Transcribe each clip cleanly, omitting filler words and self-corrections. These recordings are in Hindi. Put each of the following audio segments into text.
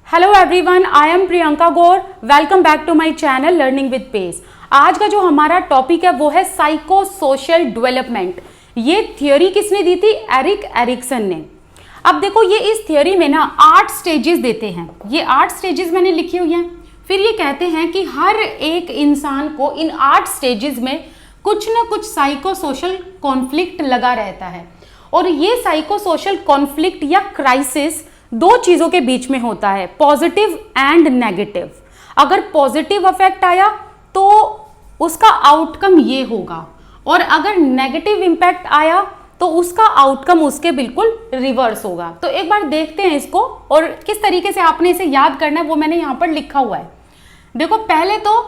Hello everyone, I am Priyanka Gaur. Welcome back to my channel learning with pace. आज का जो हमारा टॉपिक है वो है साइको सोशल डेवलपमेंट। ये थियोरी किसने दी थी? एरिक एरिक्सन ने। अब देखो, ये इस थियोरी में ना 8 स्टेजेस देते हैं। ये 8 स्टेजेस मैंने लिखी हुई हैं। फिर ये कहते हैं कि हर एक इंसान को इन 8 स्टेजेस में कुछ ना कुछ साइको सोशल कॉन्फ्लिक्ट लगा रहता है। और ये साइको सोशल कॉन्फ्लिक्ट या क्राइसिस 2 चीजों के बीच में होता है, पॉजिटिव एंड नेगेटिव। अगर पॉजिटिव इफेक्ट आया तो उसका आउटकम ये होगा, और अगर नेगेटिव इंपैक्ट आया तो उसका आउटकम उसके बिल्कुल रिवर्स होगा। तो एक बार देखते हैं इसको, और किस तरीके से आपने इसे याद करना है वो मैंने यहाँ पर लिखा हुआ है। देखो, पहले तो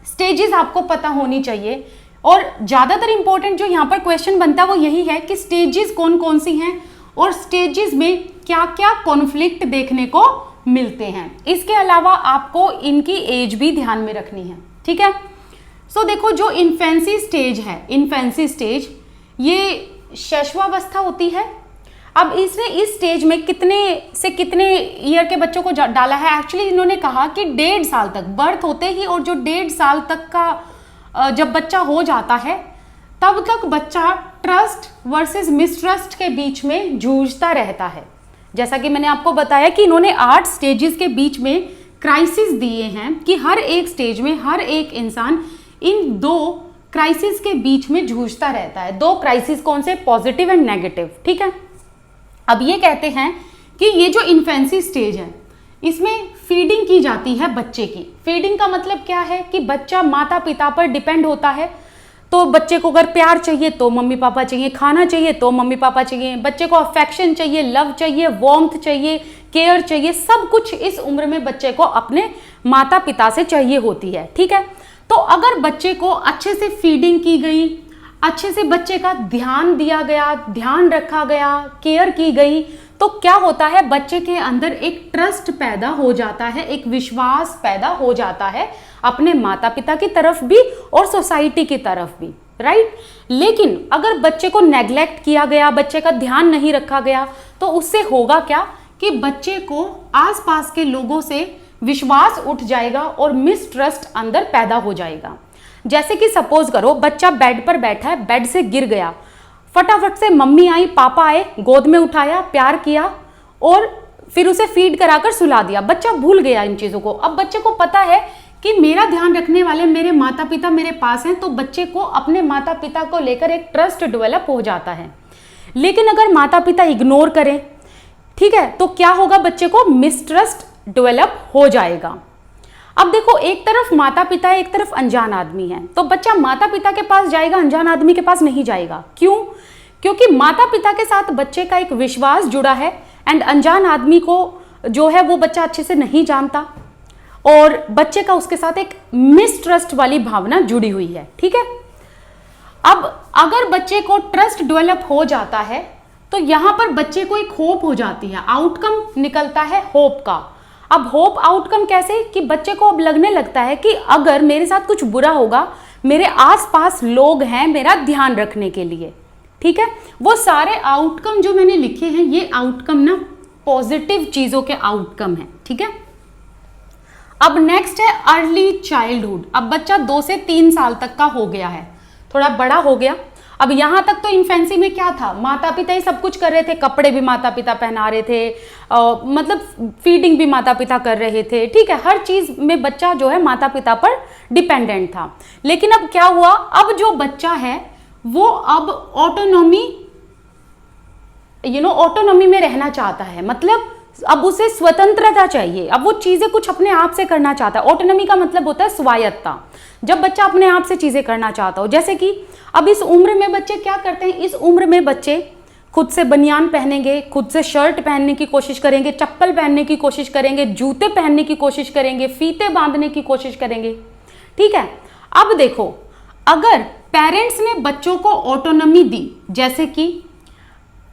स्टेजेस आपको पता होनी चाहिए, और ज्यादातर इंपॉर्टेंट जो यहाँ पर क्वेश्चन बनता है वो यही है कि स्टेजेस कौन कौन सी हैं और स्टेजेस में क्या क्या कॉन्फ्लिक्ट देखने को मिलते हैं। इसके अलावा आपको इनकी एज भी ध्यान में रखनी है, ठीक है। सो देखो, जो इन्फेंसी स्टेज है, इन्फेंसी स्टेज ये शैशवावस्था होती है। अब इसने इस स्टेज में कितने से कितने ईयर के बच्चों को डाला है? एक्चुअली इन्होंने कहा कि 1.5 साल तक, बर्थ होते ही और जो 1.5 साल तक का जब बच्चा हो जाता है तब तक बच्चा ट्रस्ट वर्सेस मिसट्रस्ट के बीच में जूझता रहता है। जैसा कि मैंने आपको बताया कि इन्होंने 8 स्टेजेस के बीच में क्राइसिस दिए हैं कि हर एक स्टेज में हर एक इंसान इन 2 क्राइसिस के बीच में जूझता रहता है। 2 क्राइसिस कौन से? पॉजिटिव एंड नेगेटिव, ठीक है। अब ये कहते हैं कि ये जो इन्फेंसी स्टेज है इसमें फीडिंग की जाती है बच्चे की। फीडिंग का मतलब क्या है कि बच्चा माता पिता पर डिपेंड होता है। तो बच्चे को अगर प्यार चाहिए तो मम्मी पापा चाहिए, खाना चाहिए तो मम्मी पापा चाहिए, बच्चे को अफेक्शन चाहिए, लव चाहिए, वार्मथ चाहिए, केयर चाहिए, सब कुछ इस उम्र में बच्चे को अपने माता पिता से चाहिए होती है, ठीक है। तो अगर बच्चे को अच्छे से फीडिंग की गई, अच्छे से बच्चे का ध्यान दिया गया, ध्यान रखा गया, केयर की गई, तो क्या होता है? बच्चे के अंदर एक ट्रस्ट पैदा हो जाता है, एक विश्वास पैदा हो जाता है अपने माता पिता की तरफ भी और सोसाइटी की तरफ भी, राइट। लेकिन अगर बच्चे को नेग्लेक्ट किया गया, बच्चे का ध्यान नहीं रखा गया, तो उससे होगा क्या कि बच्चे को आसपास के लोगों से विश्वास उठ जाएगा और मिसट्रस्ट अंदर पैदा हो जाएगा। जैसे कि सपोज करो, बच्चा बेड पर बैठा है, बेड से गिर गया, फटाफट से मम्मी आई, पापा आए, गोद में उठाया, प्यार किया और फिर उसे फीड कराकर सुला दिया। बच्चा भूल गया इन चीजों को। अब बच्चे को पता है कि मेरा ध्यान रखने वाले मेरे माता पिता मेरे पास हैं, तो बच्चे को अपने माता पिता को लेकर एक ट्रस्ट डेवलप हो जाता है। लेकिन अगर माता पिता इग्नोर करें, ठीक है, तो क्या होगा? बच्चे को मिसट्रस्ट डेवलप हो जाएगा। अब देखो, एक तरफ माता पिता है, एक तरफ अनजान आदमी है, तो बच्चा माता पिता के पास जाएगा, अनजान आदमी के पास नहीं जाएगा। क्यों? क्योंकि माता पिता के साथ बच्चे का एक विश्वास जुड़ा है एंड अनजान आदमी को जो है वो बच्चा अच्छे से नहीं जानता, और बच्चे का उसके साथ एक मिसट्रस्ट वाली भावना जुड़ी हुई है, ठीक है। अब अगर बच्चे को ट्रस्ट डेवलप हो जाता है तो यहां पर बच्चे को एक होप हो जाती है, आउटकम निकलता है होप का। अब होप आउटकम कैसे? कि बच्चे को अब लगने लगता है कि अगर मेरे साथ कुछ बुरा होगा, मेरे आसपास लोग हैं मेरा ध्यान रखने के लिए, ठीक है। वो सारे आउटकम जो मैंने लिखे हैं, ये आउटकम ना पॉजिटिव चीजों के आउटकम है, ठीक है। अब नेक्स्ट है अर्ली चाइल्डहुड। अब बच्चा 2 से 3 साल तक का हो गया है, थोड़ा बड़ा हो गया। अब यहां तक तो इन्फेंसी में क्या था? माता पिता ही सब कुछ कर रहे थे, कपड़े भी माता पिता पहना रहे थे, मतलब फीडिंग भी माता पिता कर रहे थे, ठीक है। हर चीज में बच्चा जो है माता पिता पर डिपेंडेंट था। लेकिन अब क्या हुआ? अब जो बच्चा है वो अब ऑटोनॉमी ऑटोनॉमी में रहना चाहता है, मतलब अब उसे स्वतंत्रता चाहिए। अब वो चीजें कुछ अपने आप से करना चाहता है। ऑटोनॉमी का मतलब होता है स्वायत्तता, जब बच्चा अपने आप से चीजें करना चाहता हो। जैसे कि अब इस उम्र में बच्चे क्या करते हैं? इस उम्र में बच्चे खुद से बनियान पहनेंगे, खुद से शर्ट पहनने की कोशिश करेंगे, चप्पल पहनने की कोशिश करेंगे, जूते पहनने की कोशिश करेंगे, फीते बांधने की कोशिश करेंगे, ठीक है। अब देखो, अगर पेरेंट्स ने बच्चों को ऑटोनॉमी दी, जैसे कि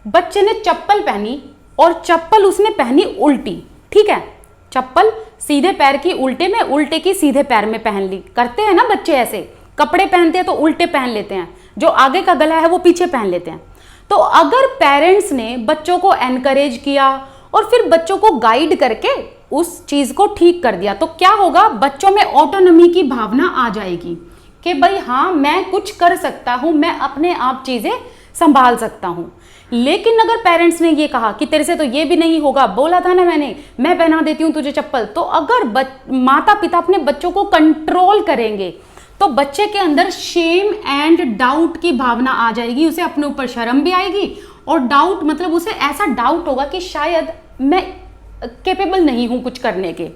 बच्चे ने चप्पल पहनी और चप्पल उसने पहनी उल्टी, ठीक है, चप्पल सीधे पैर की उल्टे में, उल्टे की सीधे पैर में पहन ली। करते हैं ना बच्चे ऐसे, कपड़े पहनते हैं तो उल्टे पहन लेते हैं, जो आगे का गला है वो पीछे पहन लेते हैं। तो अगर पेरेंट्स ने बच्चों को एनकरेज किया और फिर बच्चों को गाइड करके उस चीज को ठीक कर दिया तो क्या होगा, बच्चों में ऑटोनॉमी की भावना आ जाएगी कि भाई हाँ मैं कुछ कर सकता हूं, मैं अपने आप चीजें संभाल सकता हूं। लेकिन अगर पेरेंट्स ने ये कहा कि तेरे से तो ये भी नहीं होगा, बोला था ना मैंने, मैं पहना देती हूँ तुझे चप्पल, तो अगर माता पिता अपने बच्चों को कंट्रोल करेंगे तो बच्चे के अंदर शेम एंड डाउट की भावना आ जाएगी, उसे अपने ऊपर शर्म भी आएगी और डाउट मतलब उसे ऐसा डाउट होगा कि शायद मैं कैपेबल नहीं हूं कुछ करने के।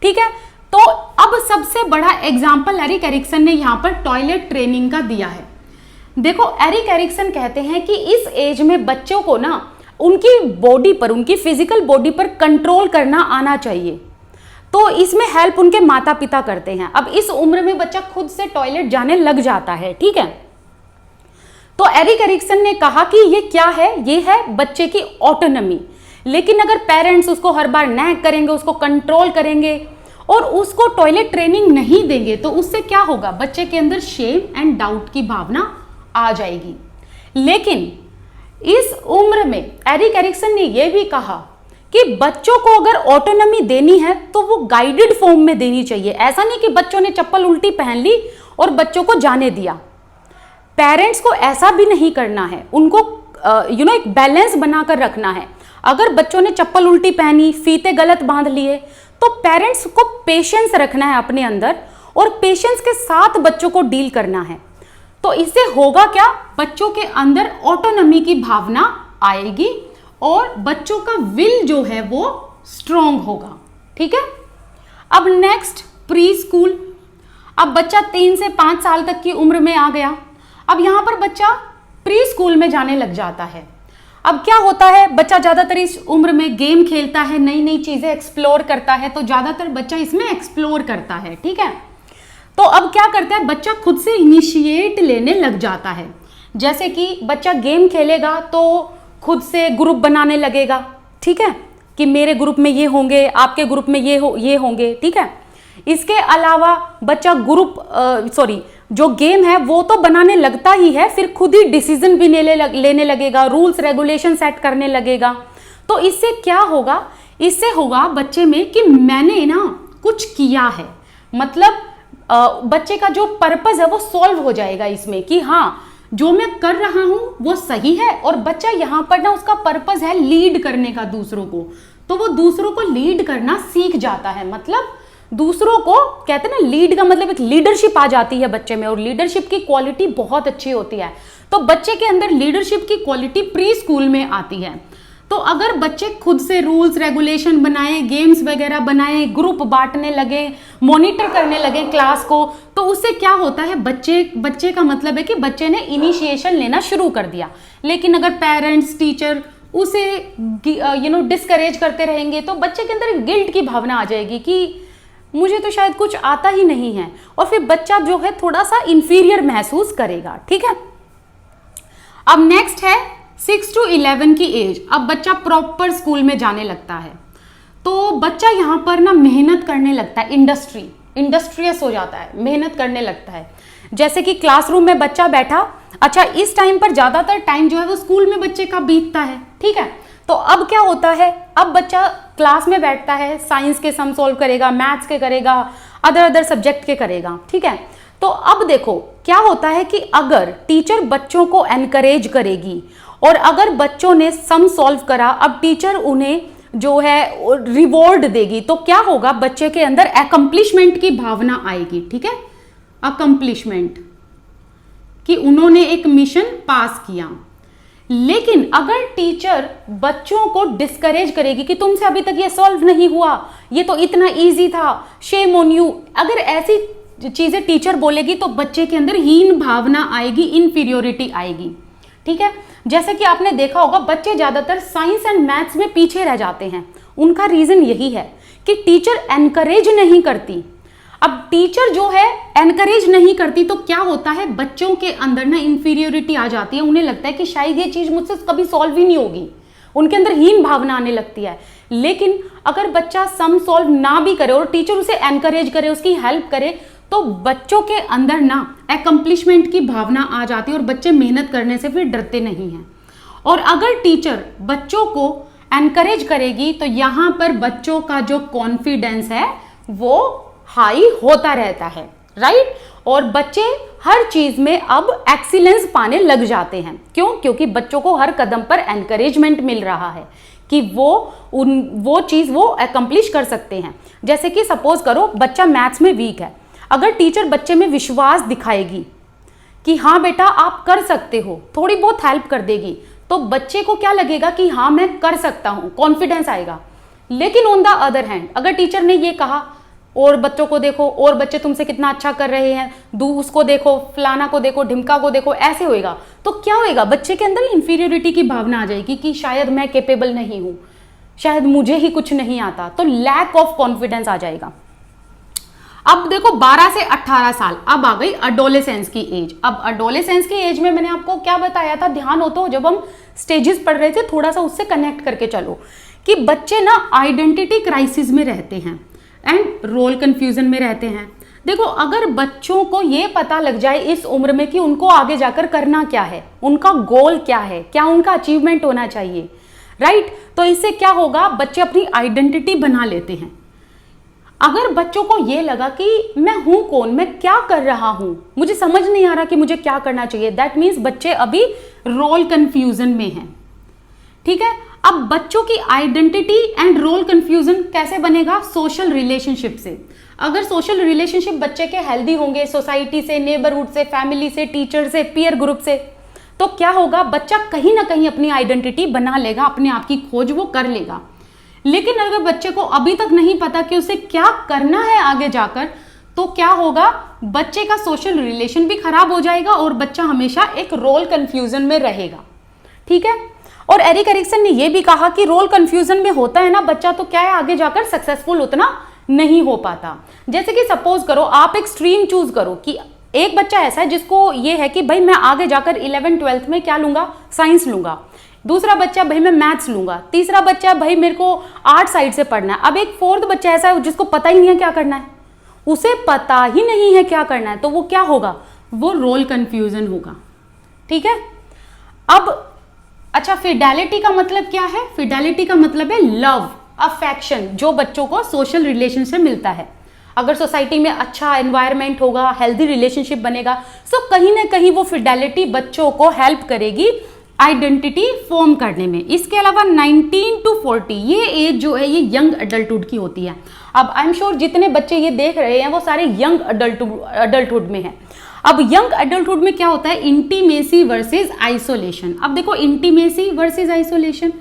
ठीक है, तो अब सबसे बड़ा एग्जाम्पल एरिक एरिक्सन ने यहां पर टॉयलेट ट्रेनिंग का दिया है। देखो एरिक एरिक्सन कहते हैं कि इस एज में बच्चों को ना उनकी बॉडी पर, उनकी फिजिकल बॉडी पर कंट्रोल करना आना चाहिए, तो इसमें हेल्प उनके माता पिता करते हैं। अब इस उम्र में बच्चा खुद से टॉयलेट जाने लग जाता है, ठीक है। तो एरिक एरिक्सन ने कहा कि ये क्या है, ये है बच्चे की ऑटोनॉमी। लेकिन अगर पेरेंट्स उसको हर बार नैग करेंगे, उसको कंट्रोल करेंगे और उसको टॉयलेट ट्रेनिंग नहीं देंगे तो उससे क्या होगा, बच्चे के अंदर शेम एंड डाउट की भावना आ जाएगी। लेकिन इस उम्र में एरिक एरिक्सन ने यह भी कहा कि बच्चों को अगर ऑटोनॉमी देनी है तो वो गाइडेड फॉर्म में देनी चाहिए। ऐसा नहीं कि बच्चों ने चप्पल उल्टी पहन ली और बच्चों को जाने दिया। पेरेंट्स को ऐसा भी नहीं करना है, उनको एक बैलेंस बनाकर रखना है। अगर बच्चों ने चप्पल उल्टी पहनी, फीते गलत बांध लिए, तो पेरेंट्स को पेशेंस रखना है अपने अंदर और पेशेंस के साथ बच्चों को डील करना है। तो इससे होगा क्या, बच्चों के अंदर ऑटोनॉमी की भावना आएगी और बच्चों का विल जो है वो स्ट्रॉन्ग होगा। ठीक है, अब नेक्स्ट प्री स्कूल। अब बच्चा 3 से 5 साल तक की उम्र में आ गया। अब यहां पर बच्चा प्री स्कूल में जाने लग जाता है। अब क्या होता है, बच्चा ज्यादातर इस उम्र में गेम खेलता है, नई नई चीजें एक्सप्लोर करता है, तो ज्यादातर बच्चा इसमें एक्सप्लोर करता है। ठीक है, तो अब क्या करता है, बच्चा खुद से इनिशिएट लेने लग जाता है। जैसे कि बच्चा गेम खेलेगा तो खुद से ग्रुप बनाने लगेगा। ठीक है, कि मेरे ग्रुप में ये होंगे, आपके ग्रुप में ये होंगे। ठीक है, इसके अलावा बच्चा जो गेम है वो तो बनाने लगता ही है, फिर खुद ही डिसीजन भी लेने लगेगा, रूल्स रेगुलेशन सेट करने लगेगा। तो इससे क्या होगा, इससे होगा बच्चे में कि मैंने ना कुछ किया है, मतलब बच्चे का जो पर्पस है वो सॉल्व हो जाएगा इसमें कि हाँ जो मैं कर रहा हूं वो सही है। और बच्चा यहां पर ना उसका पर्पस है लीड करने का दूसरों को, तो वो दूसरों को लीड करना सीख जाता है। मतलब दूसरों को कहते हैं ना, लीड का मतलब एक लीडरशिप आ जाती है बच्चे में, और लीडरशिप की क्वालिटी बहुत अच्छी होती है। तो बच्चे के अंदर लीडरशिप की क्वालिटी प्री स्कूल में आती है। तो अगर बच्चे खुद से रूल्स रेगुलेशन बनाए, गेम्स वगैरह बनाए, ग्रुप बांटने लगे, मॉनिटर करने लगे क्लास को, तो उससे क्या होता है, बच्चे का मतलब है कि बच्चे ने इनिशिएशन लेना शुरू कर दिया। लेकिन अगर पेरेंट्स, टीचर उसे डिस्करेज करते रहेंगे तो बच्चे के अंदर गिल्ट की भावना आ जाएगी कि मुझे तो शायद कुछ आता ही नहीं है, और फिर बच्चा जो है थोड़ा सा इंफीरियर महसूस करेगा। ठीक है, अब नेक्स्ट है 6 to 11 की एज। अब बच्चा प्रॉपर स्कूल में जाने लगता है, तो बच्चा यहाँ पर ना मेहनत करने लगता है, इंडस्ट्रियस हो जाता है, मेहनत करने लगता है। जैसे कि क्लासरूम में बच्चा बैठा, अच्छा इस टाइम पर ज्यादातर टाइम जो है वो स्कूल में बच्चे का बीतता है। ठीक है, तो अब क्या होता है, अब बच्चा क्लास में बैठता है, साइंस के सम सॉल्व करेगा, मैथ्स के करेगा, अदर सब्जेक्ट के करेगा। ठीक है, तो अब देखो क्या होता है कि अगर टीचर बच्चों को एनकरेज करेगी और अगर बच्चों ने सम सॉल्व करा, अब टीचर उन्हें जो है रिवॉर्ड देगी, तो क्या होगा, बच्चे के अंदर अकम्प्लिशमेंट की भावना आएगी। ठीक है, अकम्प्लिशमेंट कि उन्होंने एक मिशन पास किया। लेकिन अगर टीचर बच्चों को डिस्करेज करेगी कि तुमसे अभी तक ये सॉल्व नहीं हुआ, ये तो इतना इजी था, शेम ऑन यू, अगर ऐसी चीजें टीचर बोलेगी तो बच्चे के अंदर हीन भावना आएगी, इनफीरियोरिटी आएगी। ठीक है, जैसे कि आपने देखा होगा बच्चे ज्यादातर साइंस एंड मैथ्स में पीछे रह जाते हैं। उनका रीजन यही है कि टीचर एनकरेज नहीं करती। अब टीचर जो है एनकरेज नहीं करती तो क्या होता है, बच्चों के अंदर ना इंफीरियोरिटी आ जाती है, उन्हें लगता है कि शायद ये चीज मुझसे कभी सॉल्व ही नहीं होगी, उनके अंदर हीन भावना आने लगती है। लेकिन अगर बच्चा सम सॉल्व ना भी करे और टीचर उसे एनकरेज करे, उसकी हेल्प करे, तो बच्चों के अंदर ना अकम्प्लिशमेंट की भावना आ जाती है और बच्चे मेहनत करने से फिर डरते नहीं हैं। और अगर टीचर बच्चों को एनकरेज करेगी तो यहाँ पर बच्चों का जो कॉन्फिडेंस है वो हाई होता रहता है, राइट। और बच्चे हर चीज में अब एक्सीलेंस पाने लग जाते हैं। क्यों? क्योंकि बच्चों को हर कदम पर एनकरेजमेंट मिल रहा है कि वो चीज वो अकम्प्लिश कर सकते हैं। जैसे कि सपोज करो बच्चा मैथ्स में वीक है, अगर टीचर बच्चे में विश्वास दिखाएगी कि हाँ बेटा आप कर सकते हो, थोड़ी बहुत हेल्प कर देगी, तो बच्चे को क्या लगेगा कि हाँ मैं कर सकता हूं, कॉन्फिडेंस आएगा। लेकिन ऑन द अदर हैंड अगर टीचर ने ये कहा और बच्चों को देखो और बच्चे तुमसे कितना अच्छा कर रहे हैं, उसको देखो, फलाना को देखो, ढिमका को देखो, ऐसे होएगा, तो क्या होएगा, बच्चे के अंदर इंफीरियरिटी की भावना आ जाएगी कि शायद मैं कैपेबल नहीं हूं, शायद मुझे ही कुछ नहीं आता, तो लैक ऑफ कॉन्फिडेंस आ जाएगा। अब देखो 12 से 18 साल, अब आ गई अडोलेसेंस की एज। अब अडोलेसेंस की एज में मैंने आपको क्या बताया था, ध्यान हो तो जब हम स्टेजेस पढ़ रहे थे थोड़ा सा उससे कनेक्ट करके चलो, कि बच्चे ना आइडेंटिटी क्राइसिस में रहते हैं एंड रोल कंफ्यूजन में रहते हैं। देखो अगर बच्चों को ये पता लग जाए इस उम्र में कि उनको आगे जाकर करना क्या है, उनका गोल क्या है, क्या उनका अचीवमेंट होना चाहिए, राइट, तो इससे क्या होगा, बच्चे अपनी आइडेंटिटी बना लेते हैं। अगर बच्चों को ये लगा कि मैं हूं कौन, मैं क्या कर रहा हूं, मुझे समझ नहीं आ रहा कि मुझे क्या करना चाहिए, दैट मीन्स बच्चे अभी रोल कंफ्यूजन में हैं, ठीक है। अब बच्चों की आइडेंटिटी एंड रोल कंफ्यूजन कैसे बनेगा, सोशल रिलेशनशिप से। अगर सोशल रिलेशनशिप बच्चे के हेल्दी होंगे, सोसाइटी से, नेबरहुड से, फैमिली से, टीचर से, पीयर ग्रुप से, तो क्या होगा, बच्चा कहीं ना कहीं अपनी आइडेंटिटी बना लेगा, अपने आप की खोज वो कर लेगा। लेकिन अगर बच्चे को अभी तक नहीं पता कि उसे क्या करना है आगे जाकर, तो क्या होगा, बच्चे का सोशल रिलेशन भी खराब हो जाएगा और बच्चा हमेशा एक रोल कंफ्यूजन में रहेगा, ठीक है। और एरिक एरिक्सन ने यह भी कहा कि रोल कंफ्यूजन में होता है ना बच्चा, तो क्या है, आगे जाकर सक्सेसफुल उतना नहीं हो पाता। जैसे कि सपोज करो आप एक स्ट्रीम चूज करो, कि एक बच्चा ऐसा है जिसको ये है कि भाई मैं आगे जाकर 11th-12th में क्या लूंगा, साइंस लूंगा, दूसरा बच्चा भाई मैं मैथ्स लूंगा, तीसरा बच्चा भाई मेरे को आर्ट साइड से पढ़ना है। अब एक फोर्थ बच्चा ऐसा है जिसको पता ही नहीं है क्या करना है, उसे पता ही नहीं है क्या करना है, तो वो क्या होगा, वो रोल कंफ्यूजन होगा, ठीक है। अब अच्छा, फिडेलिटी का मतलब क्या है, फिडेलिटी का मतलब है लव, अफेक्शन, जो बच्चों को सोशल रिलेशन से मिलता है। अगर सोसाइटी में अच्छा एनवायरनमेंट होगा, हेल्दी रिलेशनशिप बनेगा, तो कहीं ना कहीं वो फिडेलिटी बच्चों को हेल्प करेगी आइडेंटिटी फॉर्म करने में। इसके अलावा 19 to 40 ये एज जो है ये यंग अडल्टहुड की होती है। अब आई एम श्योर जितने बच्चे ये देख रहे हैं वो सारे यंग अडल्टहुड में हैं। अब यंग अडल्टहुड में क्या होता है, इंटीमेसी वर्सेस आइसोलेशन। अब देखो इंटीमेसी वर्सेस आइसोलेशन,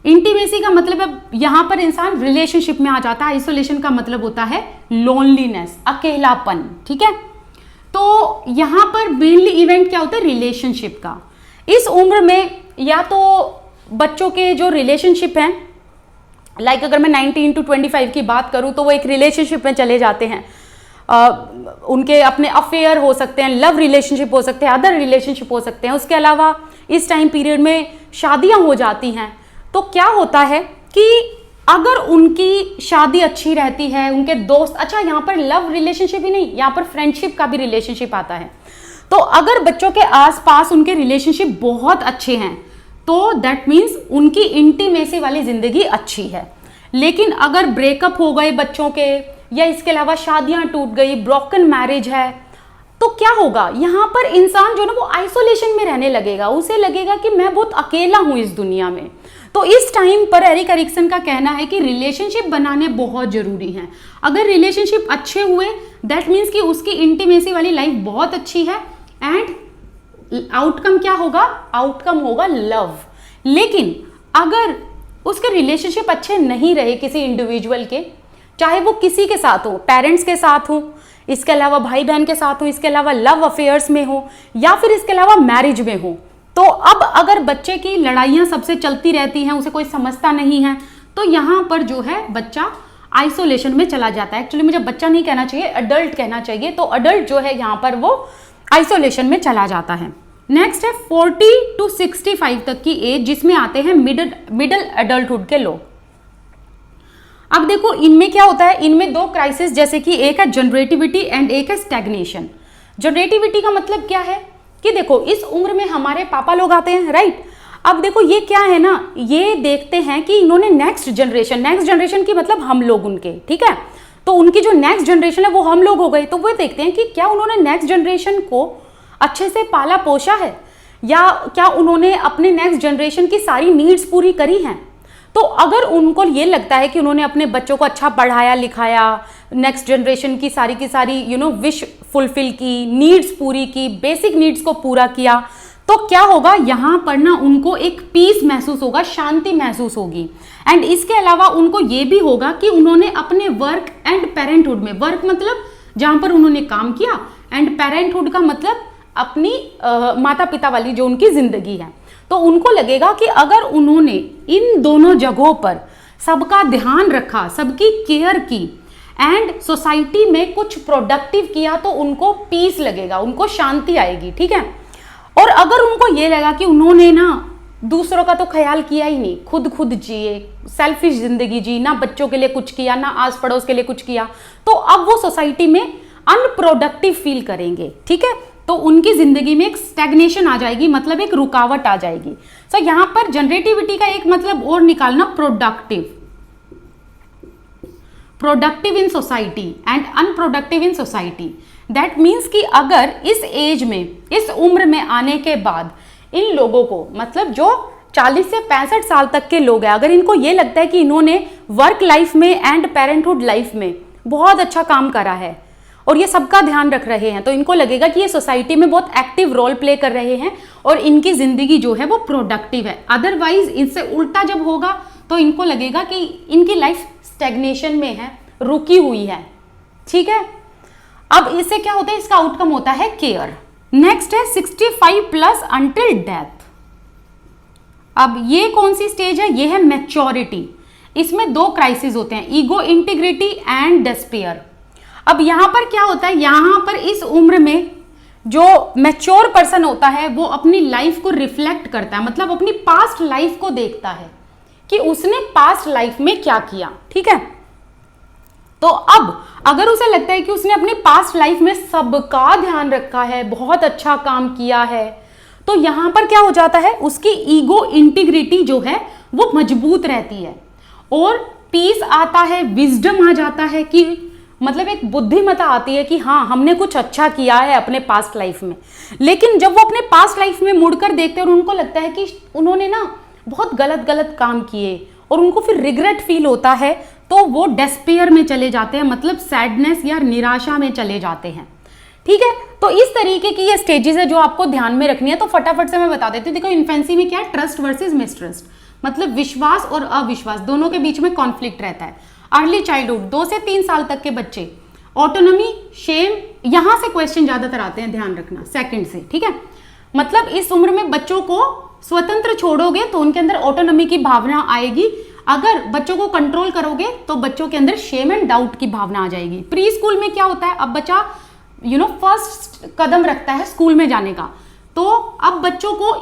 इंटीमेसी का मतलब है यहां पर इंसान रिलेशनशिप में आ जाता है, आइसोलेशन का मतलब होता है लोनलीनेस, अकेलापन, ठीक है। तो यहां पर मेनली इवेंट क्या होता है, रिलेशनशिप का। इस उम्र में या तो बच्चों के जो रिलेशनशिप हैं, लाइक अगर मैं 19 to 25 की बात करूं तो वो एक रिलेशनशिप में चले जाते हैं, उनके अपने अफेयर हो सकते हैं, लव रिलेशनशिप हो सकते हैं, अदर रिलेशनशिप हो सकते हैं। उसके अलावा इस टाइम पीरियड में शादियां हो जाती हैं, तो क्या होता है कि अगर उनकी शादी अच्छी रहती है, उनके दोस्त, अच्छा यहाँ पर लव रिलेशनशिप ही नहीं, यहाँ पर फ्रेंडशिप का भी रिलेशनशिप आता है। तो अगर बच्चों के आसपास उनके रिलेशनशिप बहुत अच्छे हैं तो दैट मीन्स उनकी इंटीमेसी वाली जिंदगी अच्छी है। लेकिन अगर ब्रेकअप हो गए बच्चों के, या इसके अलावा शादियां टूट गई, ब्रोकन मैरिज है, तो क्या होगा, यहाँ पर इंसान जो ना वो आइसोलेशन में रहने लगेगा, उसे लगेगा कि मैं बहुत अकेला हूं इस दुनिया में। तो इस टाइम पर एरिक एरिक्सन का कहना है कि रिलेशनशिप बनाने बहुत जरूरी हैं। अगर रिलेशनशिप अच्छे हुए दैट मीन्स कि उसकी इंटीमेसी वाली लाइफ बहुत अच्छी है एंड आउटकम क्या होगा, आउटकम होगा लव। लेकिन अगर उसके रिलेशनशिप अच्छे नहीं रहे किसी इंडिविजुअल के, चाहे वो किसी के साथ हो, पेरेंट्स के साथ हो, इसके अलावा भाई बहन के साथ हो, इसके अलावा लव अफेयर्स में हो, या फिर इसके अलावा मैरिज में हो, तो अब अगर बच्चे की लड़ाइयां सबसे चलती रहती हैं, उसे कोई समझता नहीं है, तो यहाँ पर जो है बच्चा आइसोलेशन में चला जाता है। एक्चुअली मुझे बच्चा नहीं कहना चाहिए, अडल्ट कहना चाहिए। तो अडल्ट जो है यहाँ पर वो आइसोलेशन में चला जाता है। नेक्स्ट है 40 to 65 तक की एज, जिसमें आते हैं मिडल अडल्टहुड के लोग। अब देखो इनमें क्या होता है, इनमें दो क्राइसिस, जैसे कि एक है जनरेटिविटी एंड एक है स्टैग्नेशन। जनरेटिविटी का मतलब क्या है कि देखो इस उम्र में हमारे पापा लोग आते हैं, राइट। अब देखो ये क्या है ना, ये देखते हैं कि इन्होंने नेक्स्ट जनरेशन की मतलब हम लोग उनके, ठीक है, तो उनकी जो नेक्स्ट जनरेशन है वो हम लोग हो गए, तो वो देखते हैं कि क्या उन्होंने नेक्स्ट जनरेशन को अच्छे से पाला पोषा है, या क्या उन्होंने अपने नेक्स्ट जनरेशन की सारी नीड्स पूरी करी हैं। तो अगर उनको ये लगता है कि उन्होंने अपने बच्चों को अच्छा पढ़ाया लिखाया, नेक्स्ट जनरेशन की सारी विश फुलफिल की, नीड्स पूरी की, बेसिक नीड्स को पूरा किया, तो क्या होगा यहाँ पर ना उनको एक पीस महसूस होगा, शांति महसूस होगी। एंड इसके अलावा उनको ये भी होगा कि उन्होंने अपने वर्क एंड पेरेंटहुड में, वर्क मतलब जहां पर उन्होंने काम किया, एंड पेरेंटहुड का मतलब अपनी माता पिता वाली जो उनकी जिंदगी है, तो उनको लगेगा कि अगर उन्होंने इन दोनों जगहों पर सबका ध्यान रखा, सबकी केयर की एंड सोसाइटी में कुछ प्रोडक्टिव किया, तो उनको पीस लगेगा, उनको शांति आएगी, ठीक है। और अगर उनको ये लगा कि उन्होंने ना दूसरों का तो ख्याल किया ही नहीं, खुद जिए, सेल्फिश जिंदगी जी, ना बच्चों के लिए कुछ किया, ना आस पड़ोस के लिए कुछ किया, तो अब वो सोसाइटी में अनप्रोडक्टिव फील करेंगे, ठीक है। तो उनकी जिंदगी में एक स्टैग्नेशन आ जाएगी, मतलब एक रुकावट आ जाएगी। सो यहां पर जनरेटिविटी का एक मतलब और निकालना, productive in society and unproductive in society. That means कि अगर इस एज में, इस उम्र में आने के बाद इन लोगों को, मतलब जो 40 से 65 साल तक के लोग हैं, अगर इनको ये लगता है कि इन्होंने वर्क लाइफ में एंड पेरेंटहुड लाइफ में बहुत अच्छा काम करा है और ये सबका ध्यान रख रहे हैं, तो इनको लगेगा कि ये सोसाइटी में बहुत एक्टिव रोल प्ले कर रहे हैं और इनकी जिंदगी जो है वो प्रोडक्टिव है। अदरवाइज इससे उल्टा जब होगा तो इनको लगेगा कि इनकी लाइफ स्टैग्नेशन में है, रुकी हुई है, ठीक है। अब इससे क्या होता है, इसका आउटकम होता है केयर। नेक्स्ट है 65+ अंटिल डेथ। अब ये कौन सी स्टेज है, ये है मैच्योरिटी। इसमें दो क्राइसिस होते हैं, ईगो इंटीग्रिटी एंड डेस्पेयर। अब यहां पर क्या होता है, यहां पर इस उम्र में जो मैच्योर पर्सन होता है वो अपनी लाइफ को रिफ्लेक्ट करता है, मतलब अपनी पास्ट लाइफ को देखता है कि उसने पास्ट लाइफ में क्या किया, ठीक है। तो अब अगर उसे लगता है कि उसने अपनी पास्ट लाइफ में सबका ध्यान रखा है, बहुत अच्छा काम किया है, तो यहां पर क्या हो जाता है, उसकी ईगो इंटीग्रिटी जो है वो मजबूत रहती है और पीस आता है, विजडम आ जाता है, कि मतलब एक बुद्धिमत्ता आती है कि हाँ हमने कुछ अच्छा किया है अपने पास्ट लाइफ में। लेकिन जब वो अपने पास्ट लाइफ में मुड़कर देखते हैं और उनको लगता है कि उन्होंने ना बहुत गलत काम किए और उनको फिर रिग्रेट फील होता है, तो वो डेस्पेयर में चले जाते हैं, मतलब सैडनेस या निराशा में चले जाते हैं, ठीक है। तो इस तरीके की ये स्टेजेस है जो आपको ध्यान में रखनी है। तो फटाफट से मैं बता देती हूँ। देखो इन्फेंसी में क्या है, ट्रस्ट वर्सेस मिसट्रस्ट, मतलब विश्वास और अविश्वास दोनों के बीच में कॉन्फ्लिक्ट रहता है। अर्ली चाइल्डहुड 2 से 3 साल तक के बच्चे, ऑटोनॉमी, शेम, यहां से क्वेश्चन ज्यादातर आते हैं, ध्यान रखना, सेकंड से, ठीक है। मतलब इस उम्र में बच्चों को स्वतंत्र छोड़ोगे तो उनके अंदर ऑटोनॉमी की भावना आएगी, अगर बच्चों को कंट्रोल करोगे तो बच्चों के अंदर शेम एंड डाउट की भावना आ जाएगी। प्री स्कूल में क्या होता है, अब बच्चा फर्स्ट कदम रखता है स्कूल में जाने का, तो अब बच्चों को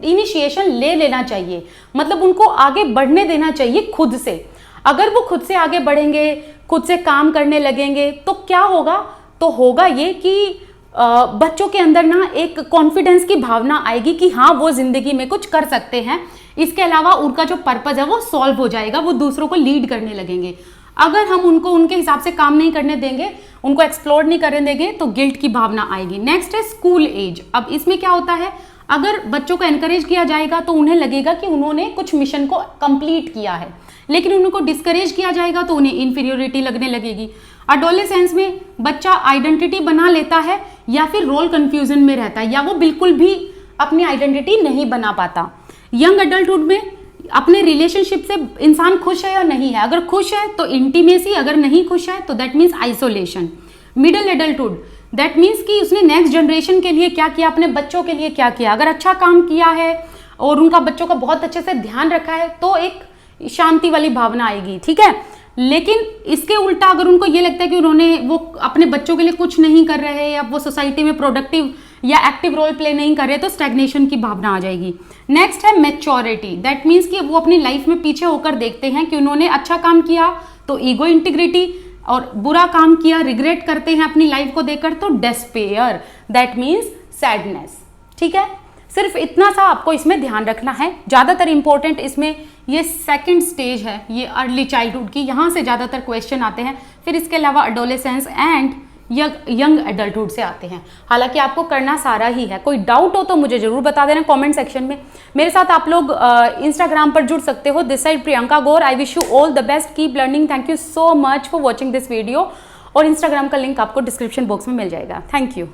इनिशिएशन ले लेना चाहिए, मतलब उनको आगे बढ़ने देना चाहिए खुद से। अगर वो खुद से आगे बढ़ेंगे, खुद से काम करने लगेंगे, तो क्या होगा, तो होगा ये कि बच्चों के अंदर ना एक कॉन्फिडेंस की भावना आएगी कि हाँ वो जिंदगी में कुछ कर सकते हैं। इसके अलावा उनका जो पर्पस है वो सॉल्व हो जाएगा, वो दूसरों को लीड करने लगेंगे। अगर हम उनको उनके हिसाब से काम नहीं करने देंगे, उनको एक्सप्लोर नहीं करने देंगे, तो गिल्ट की भावना आएगी। नेक्स्ट है स्कूल एज। अब इसमें क्या होता है, अगर बच्चों को एनकरेज किया जाएगा तो उन्हें लगेगा कि उन्होंने कुछ मिशन को कंप्लीट किया है, लेकिन उनको डिस्करेज किया जाएगा तो उन्हें इंफीरियोरिटी लगने लगेगी। एडोलेसेंस में बच्चा आइडेंटिटी बना लेता है या फिर रोल कंफ्यूजन में रहता है, या वो बिल्कुल भी अपनी आइडेंटिटी नहीं बना पाता। यंग एडल्टहुड में अपने रिलेशनशिप से इंसान खुश है या नहीं है, अगर खुश है तो इंटीमेसी, अगर नहीं खुश है तो that means isolation. Middle adulthood that means कि उसने नेक्स्ट जनरेशन के लिए क्या किया, अपने बच्चों के लिए क्या किया। अगर अच्छा काम किया है और उनका बच्चों का बहुत अच्छे से ध्यान रखा है तो एक शांति वाली भावना आएगी, ठीक है। लेकिन इसके उल्टा अगर उनको ये लगता है कि उन्होंने वो अपने बच्चों के लिए कुछ नहीं कर रहे या वो सोसाइटी में प्रोडक्टिव या एक्टिव रोल प्ले नहीं कर रहे, तो स्टैग्नेशन की भावना आ जाएगी। नेक्स्ट है मैच्योरिटी। दैट मीन्स कि वो अपनी लाइफ में पीछे होकर देखते हैं कि उन्होंने अच्छा काम किया तो ईगो इंटीग्रिटी, और बुरा काम किया रिग्रेट करते हैं अपनी लाइफ को देखकर तो डेस्पेयर, दैट मीन्स सैडनेस, ठीक है। सिर्फ इतना सा आपको इसमें ध्यान रखना है। ज़्यादातर इंपॉर्टेंट इसमें ये सेकंड स्टेज है, ये अर्ली चाइल्डहुड की, यहाँ से ज़्यादातर क्वेश्चन आते हैं। फिर इसके अलावा एडोलेसेंस एंड यंग एडल्टहुड से आते हैं। हालांकि आपको करना सारा ही है। कोई डाउट हो तो मुझे जरूर बता देना कमेंट सेक्शन में। मेरे साथ आप लोग इंस्टाग्राम पर जुड़ सकते हो, this side Priyanka Gaur. I wish you all the best, keep learning. Thank you so much for watching this video. और इंस्टाग्राम का लिंक आपको डिस्क्रिप्शन बॉक्स में मिल जाएगा। Thank you.